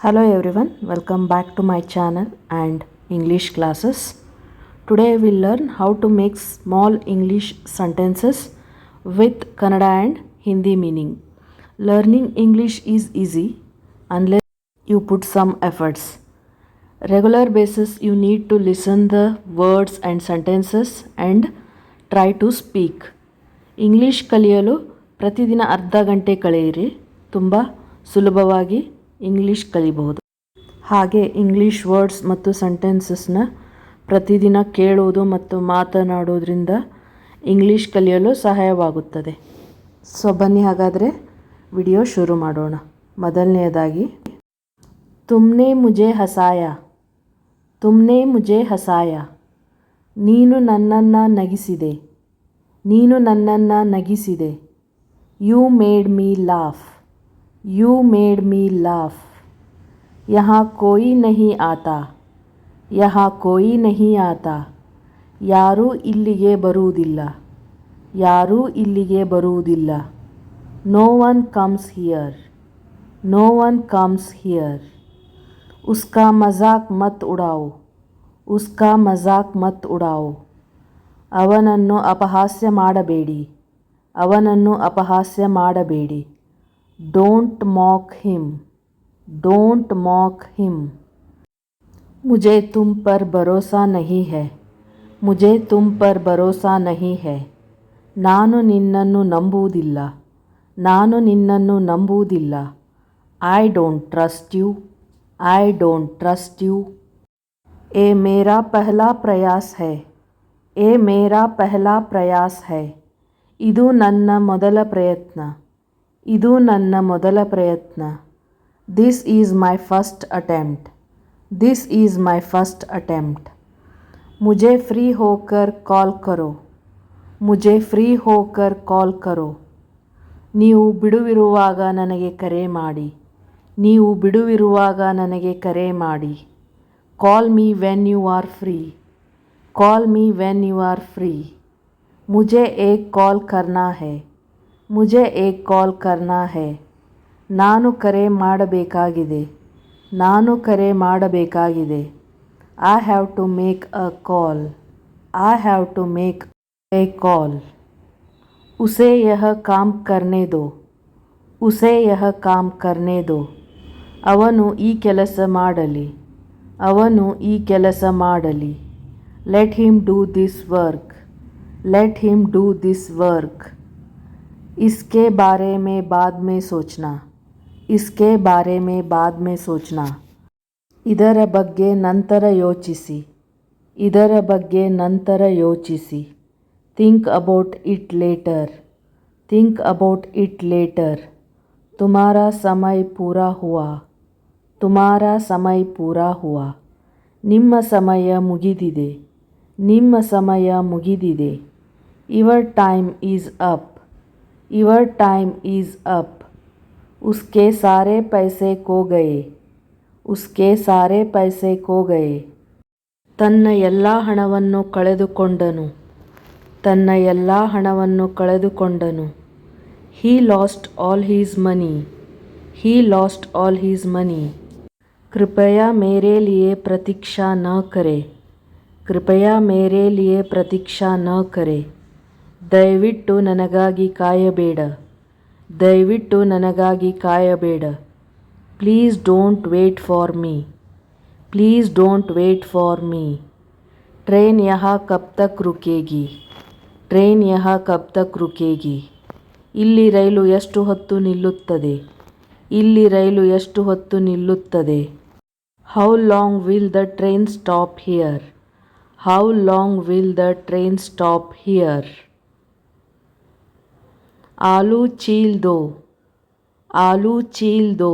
Hello everyone, welcome back to my channel and English classes. Today we'll learn how to make small English sentences with Kannada and Hindi meaning. Learning English is easy unless you put some efforts. Regular basis you need to listen the words and sentences and try to speak. English ಕಲಿಯಲು ಪ್ರತಿದಿನ ಅರ್ಧ ಗಂಟೆ ಕಳೆಯಿರಿ. ತುಂಬ ಸುಲಭವಾಗಿ English ಕಲಿಬಹುದು. ಹಾಗೆ English words ಮತ್ತು ಸೆಂಟೆನ್ಸಸ್ನ ಪ್ರತಿದಿನ ಕೇಳುವುದು ಮತ್ತು ಮಾತನಾಡೋದ್ರಿಂದ ಇಂಗ್ಲೀಷ್ ಕಲಿಯಲು ಸಹಾಯವಾಗುತ್ತದೆ. ಸೊ ಬನ್ನಿ ಹಾಗಾದರೆ ವಿಡಿಯೋ ಶುರು ಮಾಡೋಣ. ಮೊದಲನೆಯದಾಗಿ ತುಮ್ನೆ ಮುಜೆ ಹಸಾಯ, ತುಮ್ನೆ ಮುಜೆ ಹಸಾಯ. ನೀನು ನನ್ನನ್ನು ನಗಿಸಿದೆ, ನೀನು ನನ್ನನ್ನು ನಗಿಸಿದೆ. You made me laugh, you made me laugh. यहाँ कोई नहीं आता, यहाँ कोई नहीं आता. ಯಾರೂ ಇಲ್ಲಿಗೆ ಬರುವುದಿಲ್ಲ, ಯಾರೂ ಇಲ್ಲಿಗೆ ಬರುವುದಿಲ್ಲ. No one comes here, no one comes here. ಉಸ್ಕಾ ಮಜಾಕ್ ಮತ್ ಉಡಾओ, ಉಸ್ಕಾ ಮಜಾಕ್ ಮತ್ ಉಡಾओ. ಅವನನ್ನು ಅಪಹಾಸ್ಯ ಮಾಡಬೇಡಿ, ಅವನನ್ನು ಅಪಹಾಸ್ಯ ಮಾಡಬೇಡಿ. Don't mock him, don't mock him. मुझे तुम पर भरोसा नहीं है, मुझे तुम पर भरोसा नहीं है. ನಾನು ನಿನ್ನನ್ನು ನಂಬುವುದಿಲ್ಲ, ನಾನು ನಿನ್ನನ್ನು ನಂಬುವುದಿಲ್ಲ. I don't trust you, I don't trust you. ये मेरा पहला प्रयास है, ये मेरा पहला प्रयास है. ಇದು ನನ್ನ ಮೊದಲ ಪ್ರಯತ್ನ, ಇದು ನನ್ನ ಮೊದಲ ಪ್ರಯತ್ನ. This is my first attempt, this is my first attempt. मुझे फ्री होकर कॉल करो, मुझे फ्री होकर कॉल करो. ನೀವು ಬಿಡುವಿರುವಾಗ ನನಗೆ ಕರೆ ಮಾಡಿ, ನೀವು ಬಿಡುವಿರುವಾಗ ನನಗೆ ಕರೆ ಮಾಡಿ. Call me when you are free, call me when you are free. मुझे एक कॉल करना है, मुझे एक कॉल करना है. ನಾನು ಕರೆ ಮಾಡಬೇಕಾಗಿದೆ, ನಾನು ಕರೆ ಮಾಡಬೇಕಾಗಿದೆ. I have to make a call, I have to make a call. ಉಸೆ ಯಹ ಕಾಮ್ ಕರ್ನೆ ದೋ, ಉಸೆ ಯಹ ಕಾಮ್ ಕರ್ನೆ ದೋ. ಅವನು ಈ ಕೆಲಸ ಮಾಡಲಿ, ಅವನು ಈ ಕೆಲಸ ಮಾಡಲಿ. Let him do this work, let him do this work. इसके बारे में बाद में सोचना, इसके बारे में बाद में सोचना. ಇದರ ಬಗ್ಗೆ ನಂತರ ಯೋಚಿಸಿ, ಇದರ ಬಗ್ಗೆ ನಂತರ ಯೋಚಿಸಿ. Think about it later, think about it later. ತುಮಾರಾ ಸಮಯ ಪೂರಾ ಹುವಾ, ತುಮಾರಾ ಸಮಯ ಪೂರಾ ಹುವಾ. ನಿಮ್ಮ ಸಮಯ ಮುಗಿದಿದೆ, ನಿಮ್ಮ ಸಮಯ ಮುಗಿದಿದೆ. Your time is up, your time is up. उसके सारे पैसे खो गए, उसके सारे पैसे खो गए. ತನ್ನ ಎಲ್ಲ ಹಣವನ್ನು ಕಳೆದುಕೊಂಡನು, ತನ್ನ ಎಲ್ಲ ಹಣವನ್ನು ಕಳೆದುಕೊಂಡನು. he lost all his money, he lost all his money. कृपया मेरे लिए प्रतीक्षा न करे, कृपया मेरे लिए प्रतीक्षा न करे. ದಯವಿಟ್ಟು ನನಗಾಗಿ ಕಾಯಬೇಡ, ದಯವಿಟ್ಟು ನನಗಾಗಿ ಕಾಯಬೇಡ. Please don't wait for me, please don't wait for me. Train ಯಹಾ ಕಬ್ ತಕ್ ರುಕೇಗಿ, ಟ್ರೈನ್ ಯಹಾ ಕಬ್ ತಕ್ ರುಕೇಗಿ. ಇಲ್ಲಿ ರೈಲು ಎಷ್ಟು ಹೊತ್ತು ನಿಲ್ಲುತ್ತದೆ, ಇಲ್ಲಿ ರೈಲು ಎಷ್ಟು ಹೊತ್ತು ನಿಲ್ಲುತ್ತದೆ. How long will the train stop here, how long will the train stop here. आलू छील दो, आलू छील दो.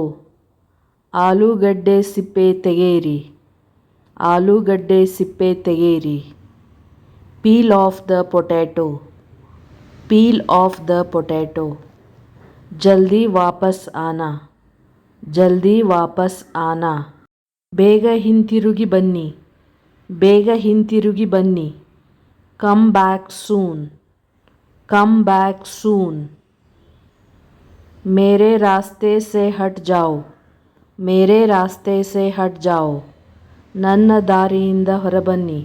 ಆಲೂಗಡ್ಡೆ ಸಿಪ್ಪೆ ತೆಗೆಯಿರಿ, ಆಲೂಗಡ್ಡೆ ಸಿಪ್ಪೆ ತೆಗೆಯಿರಿ. Peel of the potato, peel of the potato. ಜಲ್ದಿ ವಾಪಸ್ ಆನಾ, ಜಲ್ದಿ ವಾಪಸ್ ಆನಾ. ಬೇಗ ಹಿಂತಿರುಗಿ ಬನ್ನಿ, ಬೇಗ ಹಿಂತಿರುಗಿ ಬನ್ನಿ. Come back soon, come back soon. मेरे रास्ते से हट जाओ, मेरे रास्ते से हट जाओ, ನನ್ನ ದಾರಿಯಿಂದ ಹೊರಬನ್ನಿ,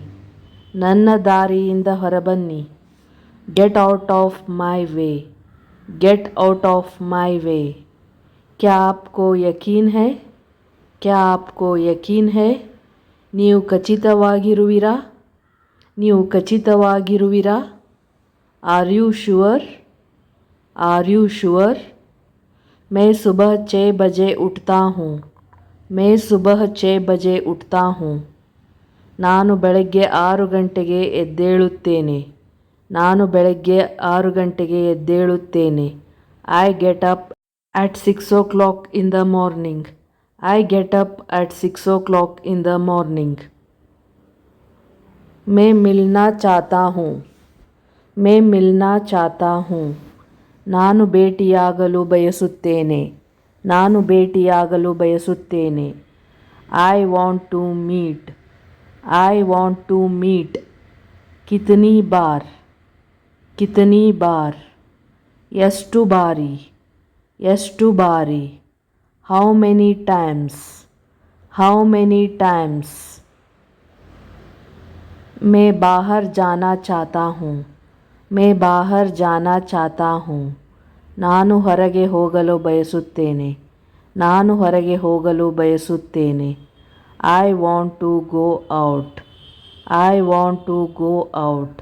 ನನ್ನ ದಾರಿಯಿಂದ ಹೊರಬನ್ನಿ. Get out of my way, get out of my way. क्या आपको यकीन है, क्या आपको यकीन है. ನೀವು ಖಚಿತವಾಗಿರುವಿರಾ, ನೀವು ಖಚಿತವಾಗಿರುವಿರಾ. Are you sure, are you sure. मैं सुबह 6 बजे उठता हूँ, मैं सुबह 6 बजे उठता हूँ. ನಾನು ಬೆಳಗ್ಗೆ 6 ಗಂಟೆಗೆ ಎದ್ದೇಳುತ್ತೇನೆ, ನಾನು ಬೆಳಗ್ಗೆ 6 ಗಂಟೆಗೆ ಎದ್ದೇಳುತ್ತೇನೆ. I get up at 6 o'clock in the morning, I get up at 6 o'clock in the morning. मैं मिलना चाहता हूँ, मैं मिलना चाहता हूँ. ನಾನು ಭೇಟಿಯಾಗಲು ಬಯಸುತ್ತೇನೆ, ನಾನು ಭೇಟಿಯಾಗಲು ಬಯಸುತ್ತೇನೆ. I want to meet, I want to meet. ಕಿತನಿ ಬಾರ್, ಕಿತನಿ ಬಾರ್. ಎಷ್ಟು ಬಾರಿ, ಎಷ್ಟು ಬಾರಿ. How many times, how many times. मैं बाहर जाना चाहता हूँ, मैं बाहर जाना चाहता हूँ. ನಾನು ಹೊರಗೆ ಹೋಗಲು ಬಯಸುತ್ತೇನೆ, ನಾನು ಹೊರಗೆ ಹೋಗಲು ಬಯಸುತ್ತೇನೆ. I want to go out, I want to go out.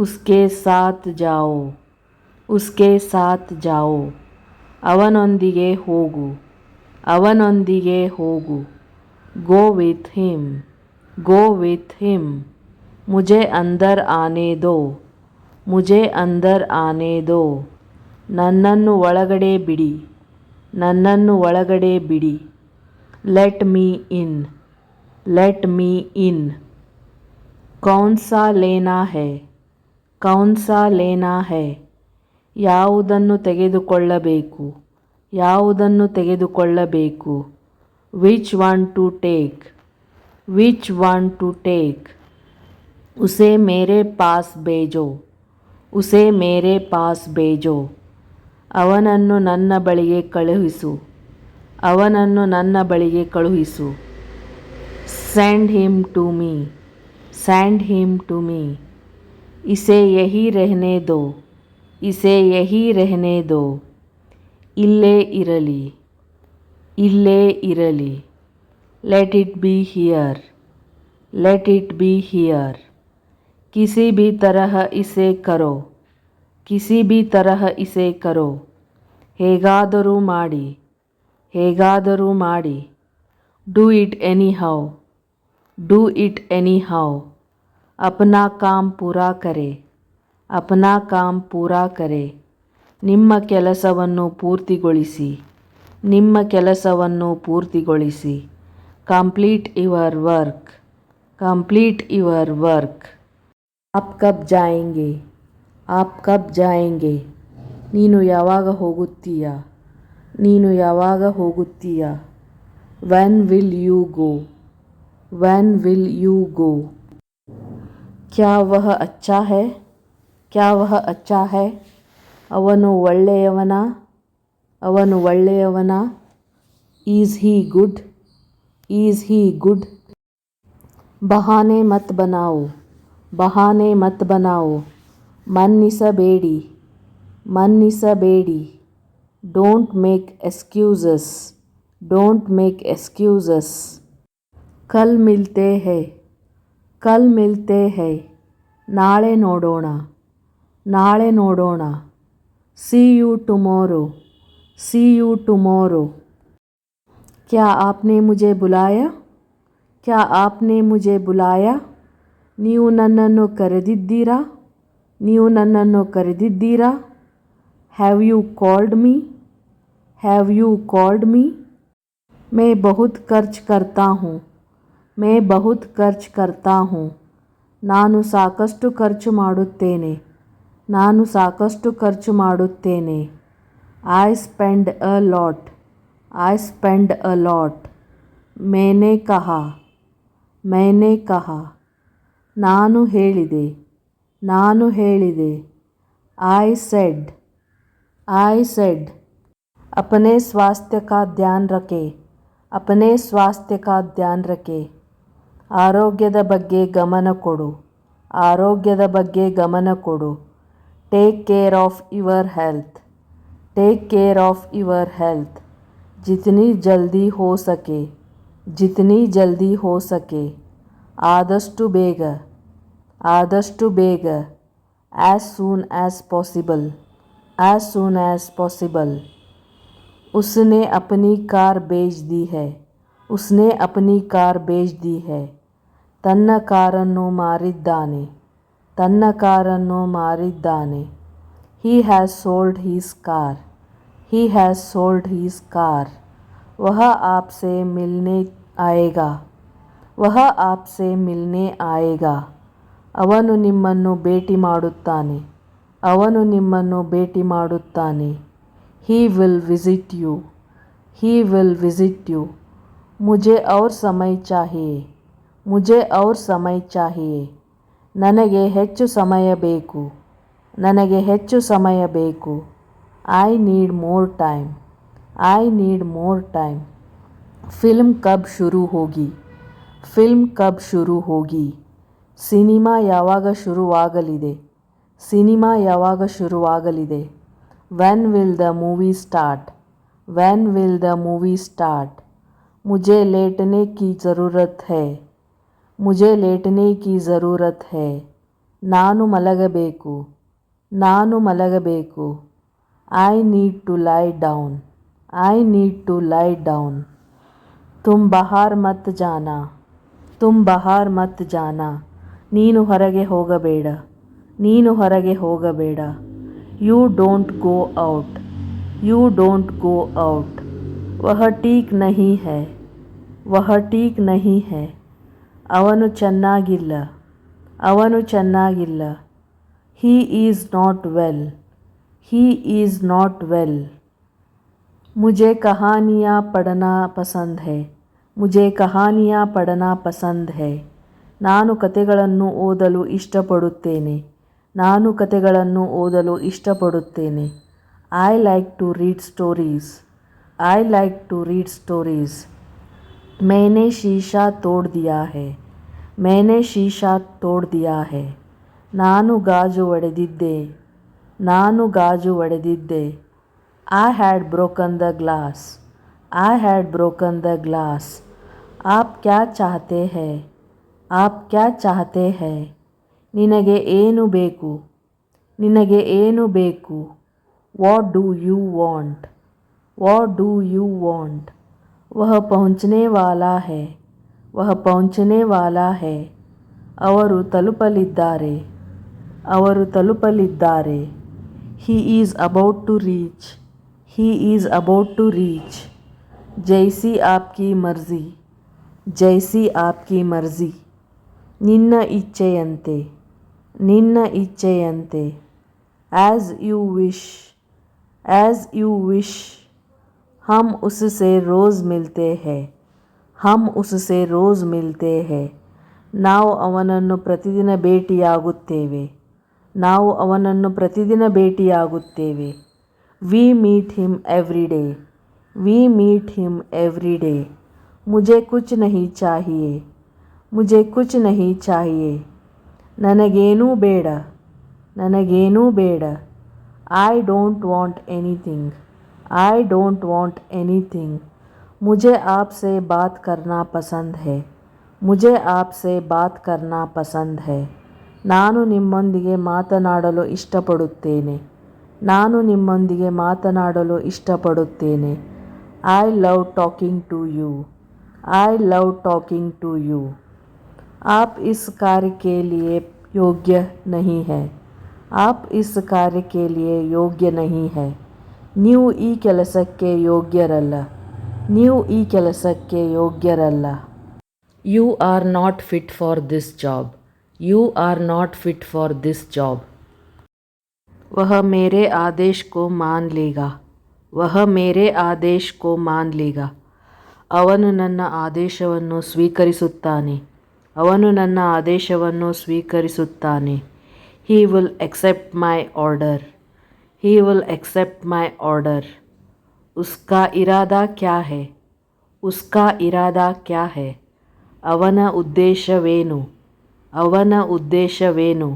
ಉಸ್ಕೆ ಸಾಥ್ ಜಾओ, ಉಸ್ಕೆ ಸಾಥ್ ಜಾओ. ಅವನೊಂದಿಗೆ ಹೋಗು, ಅವನೊಂದಿಗೆ ಹೋಗು. Go with him, go with him. मुझे अंदर आने दो, मुझे अंदर आने दो. ನನ್ನನ್ನು ಒಳಗಡೆ ಬಿಡಿ, ನನ್ನನ್ನು ಒಳಗಡೆ ಬಿಡಿ. Let me in, let me in. ಕೌನ್ ಸಾ ಲೇನಾ ಹೈ, ಕೌನ್ ಸಾ ಲೇನಾ ಹೈ. ಯಾವುದನ್ನು ತೆಗೆದುಕೊಳ್ಳಬೇಕು, ಯಾವುದನ್ನು ತೆಗೆದುಕೊಳ್ಳಬೇಕು. Which one to take, which one to take. उसे मेरे पास भेजो, उसे मेरे पास भेजो. ಅವನನ್ನು ನನ್ನ ಬಳಿಗೆ ಕಳುಹಿಸು, ಅವನನ್ನು ನನ್ನ ಬಳಿಗೆ ಕಳುಹಿಸು. Send him to me, send him to me. इसे यही रहने दो, इसे यही रहने दो. ಇಲ್ಲೇ ಇರಲಿ, ಇಲ್ಲೇ ಇರಲಿ. Let it be here, let it be here. किसी भी तरह इसे करो, किसी भी तरह इसे करो. ಹೇಗಾದರೂ ಮಾಡಿ, ಹೇಗಾದರೂ ಮಾಡಿ. Do it any how, do it any how. अपना काम पूरा करे, अपना काम पूरा करे. ನಿಮ್ಮ ಕೆಲಸವನ್ನು ಪೂರ್ತಿಗೊಳಿಸಿ, ನಿಮ್ಮ ಕೆಲಸವನ್ನು ಪೂರ್ತಿಗೊಳಿಸಿ. Complete your work, complete your work. आप कब जाएंगे, आप कब जाएंगे. ನೀನು ಯಾವಾಗ ಹೋಗುತ್ತೀಯಾ, ನೀನು ಯಾವಾಗ ಹೋಗುತ್ತೀಯಾ. when will you go, when will you go. क्या वह अच्छा है, क्या वह अच्छा है. ಅವನು ಒಳ್ಳೆಯವನ, ಅವನು ಒಳ್ಳೆಯವನ. Is he good, is he good. ಬಹಾನೆ ಮತ್ ಬನಾओ, ಬಹಾನೆ ಮತ್ ಬನಾओ. ಮನ್ನಿಸಬೇಡಿ, ಮನ್ನಿಸಬೇಡಿ. Don't make excuses, don't make excuses. ಕಲ್ ಮಿಲ್ತೆ ಹೈ, ಕಲ್ ಮಿಲ್ತೆ ಹೈ. ನಾಳೆ ನೋಡೋಣ, ನಾಳೆ ನೋಡೋಣ. See you tomorrow, see you tomorrow. क्या आपने मुझे बुलाया, क्या आपने मुझे बुलाया. ನೀವು ನನ್ನನ್ನು ಕರೆದಿದ್ದೀರಾ, ನೀವು ನನ್ನನ್ನು ಕರೆದಿದ್ದೀರಾ. Have you called me, have you called me. मैं बहुत खर्च करता हूँ, मैं बहुत खर्च करता हूँ. ನಾನು ಸಾಕಷ್ಟು ಖರ್ಚು ಮಾಡುತ್ತೇನೆ, ನಾನು ಸಾಕಷ್ಟು ಖರ್ಚು ಮಾಡುತ್ತೇನೆ. I spend a lot, I spend a lot. मैंने कहा, मैंने कहा. ನಾನು ಹೇಳಿದೆ, ನಾನು ಹೇಳಿದೆ. I said, I said. अपने स्वास्थ्य का ध्यान रखें, अपने स्वास्थ्य का ध्यान रखे ಆರೋಗ್ಯದ ಬಗ್ಗೆ ಗಮನ ಕೊಡು ಆರೋಗ್ಯದ ಬಗ್ಗೆ ಗಮನ ಕೊಡು take care of your health take care of your health जितनी जल्दी हो सके जितनी जल्दी हो सके ಆದಷ್ಟು ಬೇಗ ಆದಷ್ಟು ಬೇಗ as soon as possible as soon as possible उसने अपनी कार बेच दी है उसने अपनी कार बेच दी है ತನ್ನ ಕಾರನ್ನು ಮಾರಿದ್ದಾನೆ ತನ್ನ ಕಾರನ್ನು ಮಾರಿದ್ದಾನೆ he has sold his car he has sold his car वह आपसे मिलने आएगा वह आपसे मिलने आएगा ಅವನು ನಿಮ್ಮನ್ನು ಭೇಟಿ ಮಾಡುತ್ತಾನೆ ಅವನು ನಿಮ್ಮನ್ನು ಭೇಟಿ ಮಾಡುತ್ತಾನೆ he will visit you he will visit you मुझे और समय चाहिए मुझे और समय चाहिए ನನಗೆ ಹೆಚ್ಚು ಸಮಯ ಬೇಕು ನನಗೆ ಹೆಚ್ಚು ಸಮಯ ಬೇಕು I need more time I need more time film कब शुरू होगी फिल्म कब शुरू होगी ಸಿನಿಮಾ ಯಾವಾಗ ಶುರುವಾಗಲಿದೆ ಸಿನಿಮಾ ಯಾವಾಗ ಶುರುವಾಗಲಿದೆ when will the movie start when will the movie start मुझे लेटने की ज़रूरत है मुझे लेटने की ज़रूरत है ನಾನು ಮಲಗಬೇಕು ನಾನು ಮಲಗಬೇಕು I need to lie down I need to lie down तुम बाहर मत जाना तुम बाहर मत जाना ನೀನು ಹೊರಗೆ ಹೋಗಬೇಡ ನೀನು ಹೊರಗೆ ಹೋಗಬೇಡ you don't go out you don't go out वह ठीक नहीं है वह ठीक नहीं है ಅವನು ಚೆನ್ನಾಗಿಲ್ಲ ಅವನು ಚೆನ್ನಾಗಿಲ್ಲ he is not well he is not well मुझे कहानियाँ पढ़ना पसंद है मुझे कहानियाँ पढ़ना पसंद है ನಾನು ಕತೆಗಳನ್ನು ಓದಲು ಇಷ್ಟಪಡುತ್ತೇನೆ ನಾನು ಕತೆಗಳನ್ನು ಓದಲು ಇಷ್ಟಪಡುತ್ತೇನೆ I like to read stories I like to read stories मैंने शीशा तोड़ दिया है मैंने शीशा तोड़ दिया है ನಾನು ಗಾಜು ಒಡೆದಿದ್ದೆ ನಾನು ಗಾಜು ಒಡೆದಿದ್ದೆ I had broken the glass I had broken the glass आप क्या चाहते हैं आप क्या चाहते हैं ನಿನಗೆ ಏನು ಬೇಕು ನಿನಗೆ ಏನು ಬೇಕು what do you want what do you want वह पहुंचने वाला है वह पहुंचने वाला है ಅವರು ತಲುಪಲಿದ್ದಾರೆ ಅವರು ತಲುಪಲಿದ್ದಾರೆ he is about to reach he is about to reach जैसी आपकी मर्जी जैसी आपकी मर्जी ನಿನ್ನ ಇಚ್ಛೆಯಂತೆ ನಿನ್ನ ಇಚ್ಛೆಯಂತೆ as you wish as you wish हम उससे रोज़ मिलते हैं हम उससे रोज़ मिलते हैं ನಾವು ಅವನನ್ನು ಪ್ರತಿದಿನ ಭೇಟಿಯಾಗುತ್ತೇವೆ ನಾವು ಅವನನ್ನು ಪ್ರತಿದಿನ ಭೇಟಿಯಾಗುತ್ತೇವೆ we meet him every day we meet him every day मुझे कुछ नहीं चाहिए मुझे कुछ नहीं चाहिए ನನಗೇನೂ ಬೇಡ ನನಗೇನೂ ಬೇಡ I don't want anything I don't want anything मुझे आपसे बात करना पसंद है मुझे आपसे बात करना पसंद है ನಾನು ನಿಮ್ಮೊಂದಿಗೆ ಮಾತನಾಡಲು ಇಷ್ಟಪಡುತ್ತೇನೆ ನಾನು ನಿಮ್ಮೊಂದಿಗೆ ಮಾತನಾಡಲು ಇಷ್ಟಪಡುತ್ತೇನೆ I love talking to you I love talking to you आप इस कार्य के लिए योग्य नहीं है आप इस कार्य के लिए योग्य नहीं है ನೀವು ಈ ಕೆಲಸಕ್ಕೆ ಯೋಗ್ಯರಲ್ಲ ನೀವು ಈ ಕೆಲಸಕ್ಕೆ ಯೋಗ್ಯರಲ್ಲ You are not fit for this job You are not fit for this job वह मेरे आदेश को मान लेगा वह मेरे आदेश को मान लेगा ಅವನು ನನ್ನ ಆದೇಶವನ್ನು ಸ್ವೀಕರಿಸುತ್ತಾನೆ ಅವನು ನನ್ನ ಆದೇಶವನ್ನು ಸ್ವೀಕರಿಸುತ್ತಾನೆ He will accept my order He will accept my order उसका इरादा क्या है उसका इरादा क्या है ಅವನ ಉದ್ದೇಶವೇನು ಅವನ ಉದ್ದೇಶವೇನು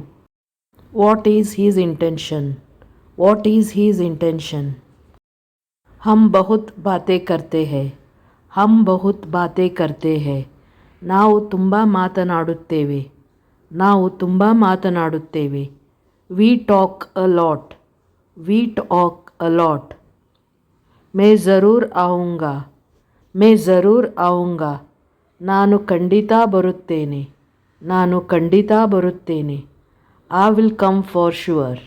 What is his intention What is his intention हम बहुत बातें करते हैं हम बहुत बातें करते हैं ನಾವು ತುಂಬ ಮಾತನಾಡುತ್ತೇವೆ ನಾವು ತುಂಬ ಮಾತನಾಡುತ್ತೇವೆ We talk a lot We talk a lot मैं ज़रूर आऊँगा मैं ज़रूर आऊँगा ನಾನು ಖಂಡಿತ ಬರುತ್ತೇನೆ ನಾನು ಖಂಡಿತ ಬರುತ್ತೇನೆ I will come for sure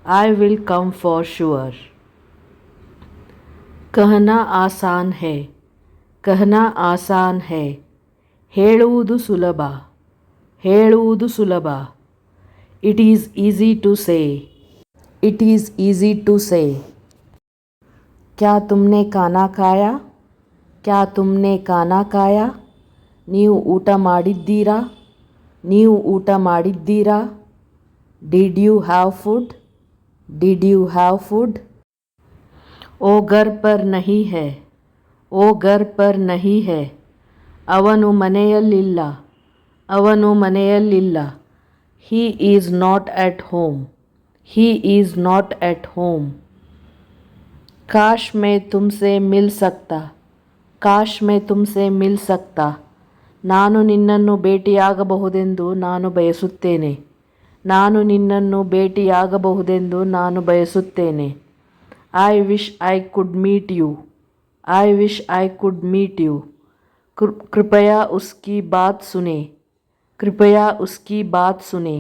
I will come for sure कहना आसान है कहना आसान है ಹೇಳುವುದು ಸುಲಭ ಹೇಳುವುದು ಸುಲಭ It is easy to say It is easy to say क्या तुमने खाना खाया क्या तुमने खाना खाया ನೀವು ಊಟ ಮಾಡಿದ್ದೀರಾ ನೀವು ಊಟ ಮಾಡಿದ್ದೀರಾ Did you have food Did you have food वो घर पर नहीं है वो घर पर नहीं है ಅವನು ಮನೆಯಲ್ಲಿಲ್ಲ ಅವನು ಮನೆಯಲ್ಲಿಲ್ಲ He is not at home He is not at home काश मैं तुमसे मिल सकता काश मैं तुमसे मिल सकता ನಾನು ನಿನ್ನನ್ನು ಭೇಟಿಯಾಗಬಹುದೆಂದು ನಾನು ಬಯಸುತ್ತೇನೆ ನಾನು ನಿನ್ನನ್ನು ಭೇಟಿಯಾಗಬಹುದೆಂದು ನಾನು ಬಯಸುತ್ತೇನೆ I wish I could meet you I wish I could meet you कृपया उसकी बात सुने कृपया उसकी बात सुने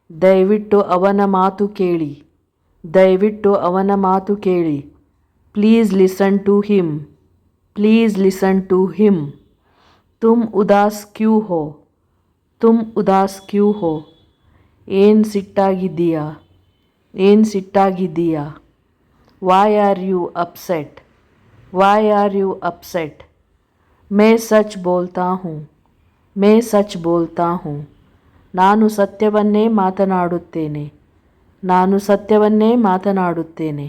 ದಯವಿಟ್ಟು ಅವನ ಮಾತು ಕೇಳಿ ದಯವಿಟ್ಟು ಅವನ ಮಾತು ಕೇಳಿ please listen to him please listen to him तुम उदास क्यों हो तुम उदास क्यों हो ಏನು ಸಿಟ್ಟಾಗಿದ್ದೀಯಾ ಏನು ಸಿಟ್ಟಾಗಿದ್ದೀಯಾ Why are you upset Why are you upset मैं सच बोलता हूँ मैं सच बोलता हूँ ನಾನು ಸತ್ಯವನ್ನೇ ಮಾತನಾಡುತ್ತೇನೆ ನಾನು ಸತ್ಯವನ್ನೇ ಮಾತನಾಡುತ್ತೇನೆ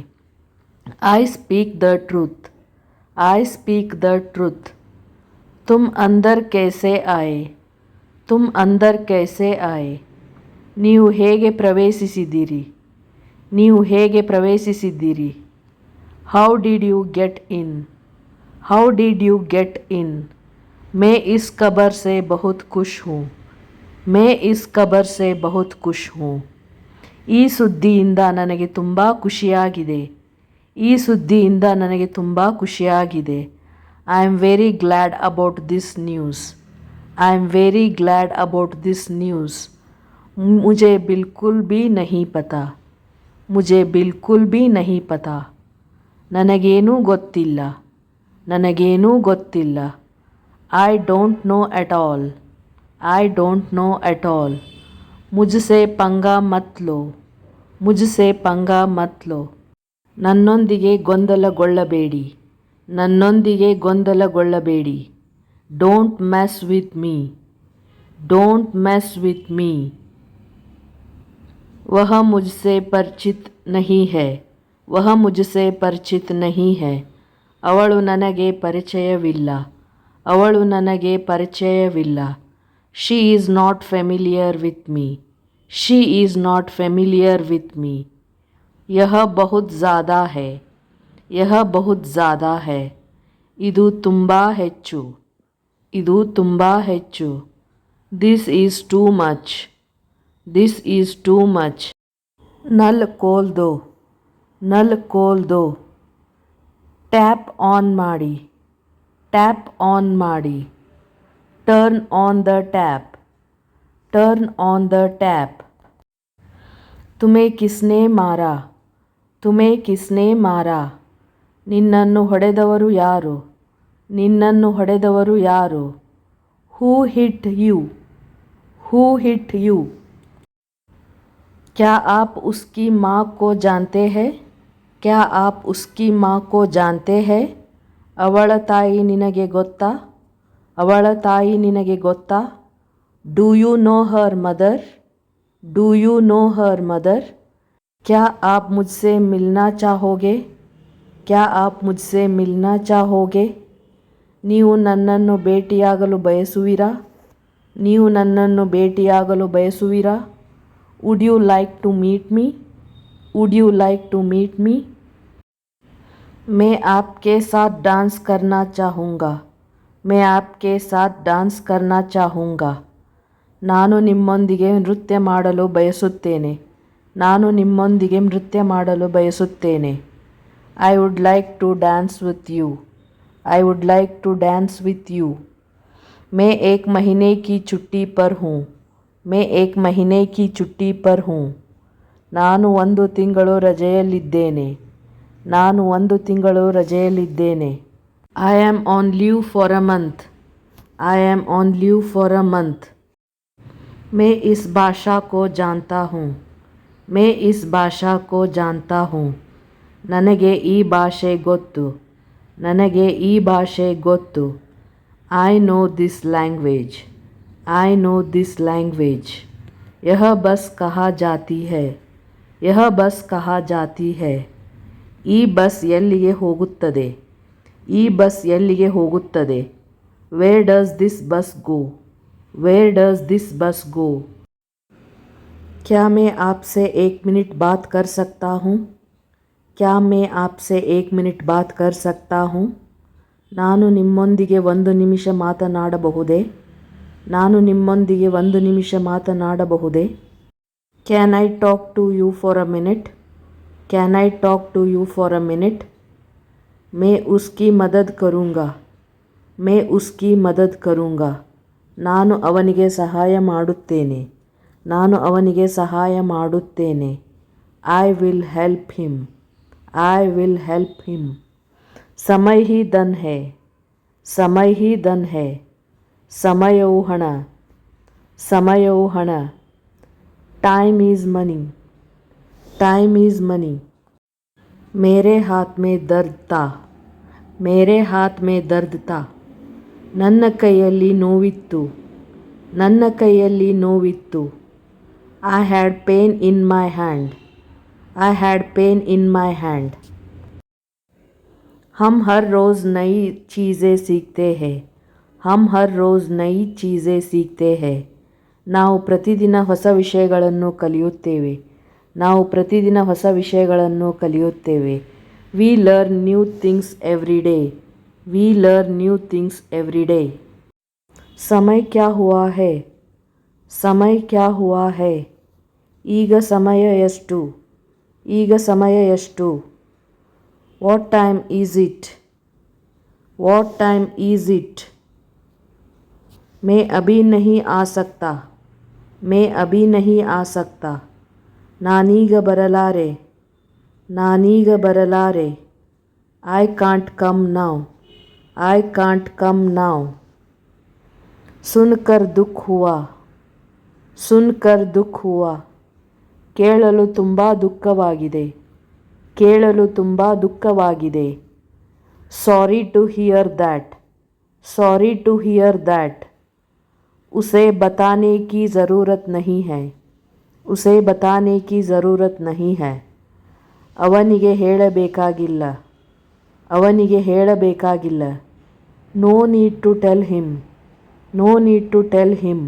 I speak the truth I speak the truth तुम अंदर कैसे आए तुम अंदर कैसे आए ನೀವು ಹೇಗೆ ಪ್ರವೇಶಿಸಿದ್ದೀರಿ ನೀವು ಹೇಗೆ ಪ್ರವೇಶಿಸಿದ್ದೀರಿ How did you get in How did you get in मैं इस खबर से बहुत खुश हूँ मैं इस खबर से बहुत खुश हूँ ಈ ಸುದ್ದಿಯಿಂದ ನನಗೆ ತುಂಬ ಖುಷಿಯಾಗಿದೆ ಈ ಸುದ್ದಿಯಿಂದ ನನಗೆ ತುಂಬ ಖುಷಿಯಾಗಿದೆ I am very glad about this news I am very glad about this news मुझे बिल्कुल भी नहीं पता मुझे बिल्कुल भी नहीं पता ನನಗೇನೂ ಗೊತ್ತಿಲ್ಲ ನನಗೇನೂ ಗೊತ್ತಿಲ್ಲ I don't know at all I don't know at all मुझसे पंगा मत लो मुझसे पंगा मत लो ನನ್ನೊಂದಿಗೆ ಗೊಂದಲಗೊಳ್ಳಬೇಡಿ ನನ್ನೊಂದಿಗೆ ಗೊಂದಲಗೊಳ್ಳಬೇಡಿ don't mess with me don't mess with me वह मुझसे परिचित नहीं है वह मुझसे परिचित नहीं है ಅವಳು ನನಗೆ ಪರಿಚಯವಿಲ್ಲ ಅವಳು ನನಗೆ ಪರಿಚಯವಿಲ್ಲ She is not familiar with me She is not familiar with me यह बहुत ज़्यादा है यह बहुत ज़्यादा है ಇದು ತುಂಬ ಹೆಚ್ಚು ಇದು ತುಂಬ ಹೆಚ್ಚು This is too much This is too much नल खोल दो नल खोल दो ಟ್ಯಾಪ್ ಆನ್ ಮಾಡಿ ಟ್ಯಾಪ್ ಆನ್ ಮಾಡಿ turn on the tap turn on the tap तुम्हें किसने मारा तुम्हें किसने मारा ನಿನ್ನನ್ನು ಹೊಡೆದವರು ಯಾರು ನಿನ್ನನ್ನು ಹೊಡೆದವರು ಯಾರು who hit you who hit you क्या आप उसकी माँ को जानते हैं क्या आप उसकी माँ को जानते हैं ಅವಳ ತಾಯಿ ನಿನಗೆ ಗೊತ್ತಾ ಅವಳ ತಾಯಿ ನಿನಗೆ ಗೊತ್ತಾ do you know her mother do you know her mother क्या आप मुझसे मिलना चाहोगे क्या आप मुझसे मिलना चाहोगे ನೀವು ನನ್ನನ್ನು ಭೇಟಿಯಾಗಲು ಬಯಸುವಿರಾ? ನೀವು ನನ್ನನ್ನು ಭೇಟಿಯಾಗಲು ಬಯಸುವಿರಾ? Would you like to meet me? Would you like to meet me? मैं आपके साथ डांस करना चाहूँगा. मैं आपके साथ डांस करना चाहूँगा. ನಾನು ನಿಮ್ಮೊಂದಿಗೆ ನೃತ್ಯ ಮಾಡಲು ಬಯಸುತ್ತೇನೆ. ನಾನು ನಿಮ್ಮೊಂದಿಗೆ ನೃತ್ಯ ಮಾಡಲು ಬಯಸುತ್ತೇನೆ. I would like to dance with you. I would like to dance with you. मैं एक महीने की छुट्टी पर हूँ. मैं एक महीने की छुट्टी पर हूँ. ನಾನು ಒಂದು ತಿಂಗಳು ರಜೆಯಲ್ಲಿದ್ದೇನೆ. ನಾನು ಒಂದು ತಿಂಗಳು ರಜೆಯಲ್ಲಿದ್ದೇನೆ. I am on leave for a month. I am on leave for a month. मैं इस भाषा को जानता हूँ. मैं इस भाषा को जानता हूँ. ನನಗೆ ಈ ಭಾಷೆ ಗೊತ್ತು. ನನಗೆ ಈ ಭಾಷೆ ಗೊತ್ತು. I know this language. I know this language. यह बस कहाँ जाती है. यह बस कहाँ जाती है. ಈ ಬಸ್ ಎಲ್ಲಿಗೆ ಹೋಗುತ್ತದೆ. ಈ ಬಸ್ ಎಲ್ಲಿಗೆ ಹೋಗುತ್ತದೆ. Where does this bus go. Where does this bus ಗೋ. क्या मैं आपसे एक मिनट बात कर सकता हूँ. क्या मैं आपसे एक मिनट बात कर सकता हूँ. ನಾನು ನಿಮ್ಮೊಂದಿಗೆ ಒಂದು ನಿಮಿಷ ಮಾತನಾಡಬಹುದೇ. ನಾನು ನಿಮ್ಮೊಂದಿಗೆ ಒಂದು ನಿಮಿಷ ಮಾತನಾಡಬಹುದೇ. Can I talk to you for a minute. Can I talk to you for a minute. मैं उसकी मदद करूँगा. मैं उसकी मदद करूँगा. ನಾನು ಅವನಿಗೆ ಸಹಾಯ ಮಾಡುತ್ತೇನೆ. ನಾನು ಅವನಿಗೆ ಸಹಾಯ ಮಾಡುತ್ತೇನೆ. I will help him. I will help him. समय ही धन है. समय ही धन है. ಸಮಯವು ಹಣ. ಸಮಯವು ಹಣ. Time is money. Time is money. मेरे हाथ में दर्द था. मेरे हाथ में दर्द था. ನನ್ನ ಕೈಯಲ್ಲಿ ನೋವಿತ್ತು. ನನ್ನ ಕೈಯಲ್ಲಿ ನೋವಿತ್ತು. I had pain in my hand. I had pain in my hand. हम हर रोज़ नई चीज़ें सीखते हैं. हम हर रोज़ नई चीज़ें सीखते हैं. ನಾವು ಪ್ರತಿದಿನ ಹೊಸ ವಿಷಯಗಳನ್ನು ಕಲಿಯುತ್ತೇವೆ. ನಾವು ಪ್ರತಿದಿನ ಹೊಸ ವಿಷಯಗಳನ್ನು ಕಲಿಯುತ್ತೇವೆ. We learn new things every day. We learn new things every day. समय क्या हुआ है. समय क्या हुआ है. ಈಗ ಸಮಯ ಎಷ್ಟು. ಈಗ ಸಮಯ ಎಷ್ಟು. What time is it. What time is it. मैं अभी नहीं आ सकता. मैं अभी नहीं आ सकता. ನಾನೀಗ ಬರಲಾರೆ. ನಾನೀಗ ಬರಲಾರೆ. I can't come now. I can't come now. सुनकर दुख हुआ. सुनकर दुख हुआ. ಕೇಳಲು ತುಂಬ ದುಃಖವಾಗಿದೆ. ಕೇಳಲು ತುಂಬ ದುಃಖವಾಗಿದೆ. Sorry to hear that. Sorry to hear that. उसे बताने की ज़रूरत नहीं है. उसे बताने की ज़रूरत नहीं है. ಅವನಿಗೆ ಹೇಳಬೇಕಾಗಿಲ್ಲ. ಅವನಿಗೆ ಹೇಳಬೇಕಾಗಿಲ್ಲ. No need to tell him. No need to tell him.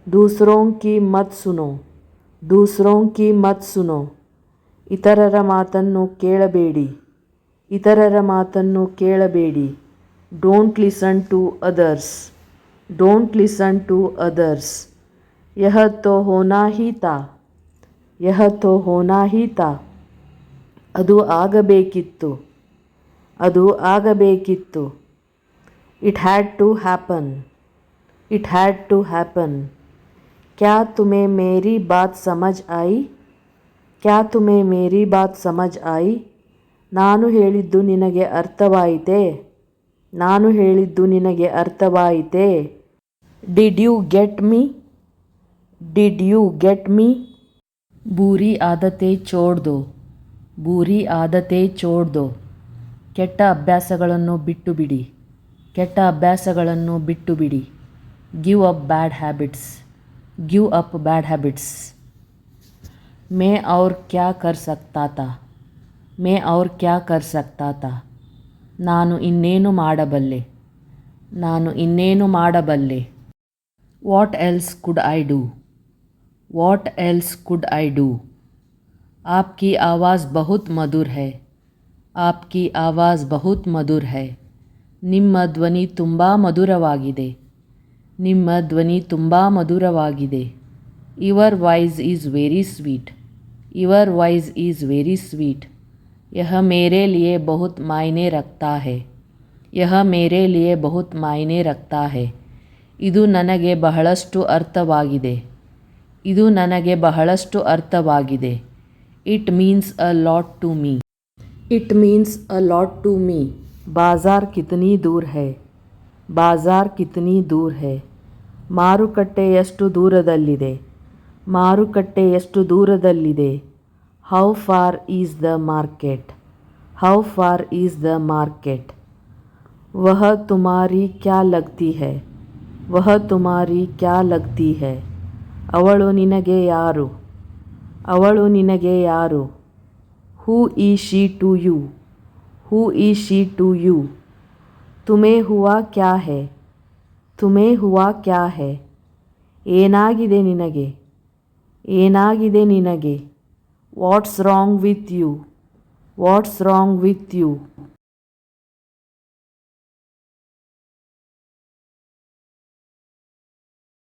दूसरों की मत सुनो. दूसरों की मत सुनो. ಇತರರ ಮಾತನ್ನು ಕೇಳಬೇಡಿ. ಇತರರ ಮಾತನ್ನು ಕೇಳಬೇಡಿ. Don't listen to others. Don't listen to others. यह तो होना ही था. यह तो होना ही था. ಅದು ಆಗಬೇಕಿತ್ತು. ಅದು ಆಗಬೇಕಿತ್ತು. It had to happen. It had to happen. क्या तुम्हें मेरी बात समझ आई. क्या तुम्हें मेरी बात समझ आई. ನಾನು ಹೇಳಿದ್ದು ನಿನಗೆ ಅರ್ಥವಾಯಿತೆ. ನಾನು ಹೇಳಿದ್ದು ನಿನಗೆ ಅರ್ಥವಾಯಿತೆ. Did you get me. Did you get me. ಬೂರಿ ಆದತೆ ಚೋಡ್ ದೋ. ಬೂರಿ ಆದತೆ ಚೋಡ್ ದೋ. ಕೆಟ್ಟ ಅಭ್ಯಾಸಗಳನ್ನು ಬಿಟ್ಟು ಬಿಡಿ. ಕೆಟ್ಟ ಅಭ್ಯಾಸಗಳನ್ನು ಬಿಟ್ಟು ಬಿಡಿ. Give up bad habits. Give up bad habits. ಮೇ ಔರ್ ಕ್ಯಾ ಕರ್ ಸಕ್ತಾ ತಾ. ಮೇ ಔರ್ ಕ್ಯಾ ಕರ್ ಸಕ್ತಾ ತಾ. ನಾನು ಇನ್ನೇನು ಮಾಡಬಲ್ಲೆ. ನಾನು ಇನ್ನೇನು ಮಾಡಬಲ್ಲೆ. What else could I do. What else could I do. आपकी आवाज़ बहुत मधुर है. आपकी आवाज़ बहुत मधुर है. ನಿಮ್ಮ ಧ್ವನಿ ತುಂಬ ಮಧುರವಾಗಿದೆ. ನಿಮ್ಮ ಧ್ವನಿ ತುಂಬ ಮಧುರವಾಗಿದೆ. Your voice is very sweet. Your voice is very sweet. यह मेरे लिए बहुत मायने रखता है. यह मेरे लिए बहुत मायने रखता है. ಇದು ನನಗೆ ಬಹಳಷ್ಟು ಅರ್ಥವಾಗಿದೆ. ಇದು ನನಗೆ ಬಹಳಷ್ಟು ಅರ್ಥವಾಗಿದೆ. It means a lot to me. It means a lot to me. ಬಾಜಾರ್ ಕಿತನಿ ದೂರ್ ಹೈ. ಬಾಜಾರ್ ಕಿತನಿ ದೂರ್ ಹೈ. ಮಾರುಕಟ್ಟೆ ಎಷ್ಟು ದೂರದಲ್ಲಿದೆ. ಮಾರುಕಟ್ಟೆ ಎಷ್ಟು ದೂರದಲ್ಲಿದೆ. How far is the market. How far is the market. ವಹ ತುಮಾರಿ ಕ್ಯಾ ಲಗ್ತಿ ಹೈ. ವಹ ತುಮಾರಿ ಕ್ಯಾ ಲಗ್ತಿ ಹೈ. ಅವಳು ನಿನಗೆ ಯಾರು. ಅವಳು ನಿನಗೆ ಯಾರು. Who is she to you. Who is she to you. ತುಮೇ ಹುವಾ ಕ್ಯಾ ಹೈ. ತುಮೇ ಹುವಾ ಕ್ಯಾ ಹೈ. ಏನಾಗಿದೆ ನಿನಗೆ. ಏನಾಗಿದೆ ನಿನಗೆ. What's wrong with you. What's wrong with you.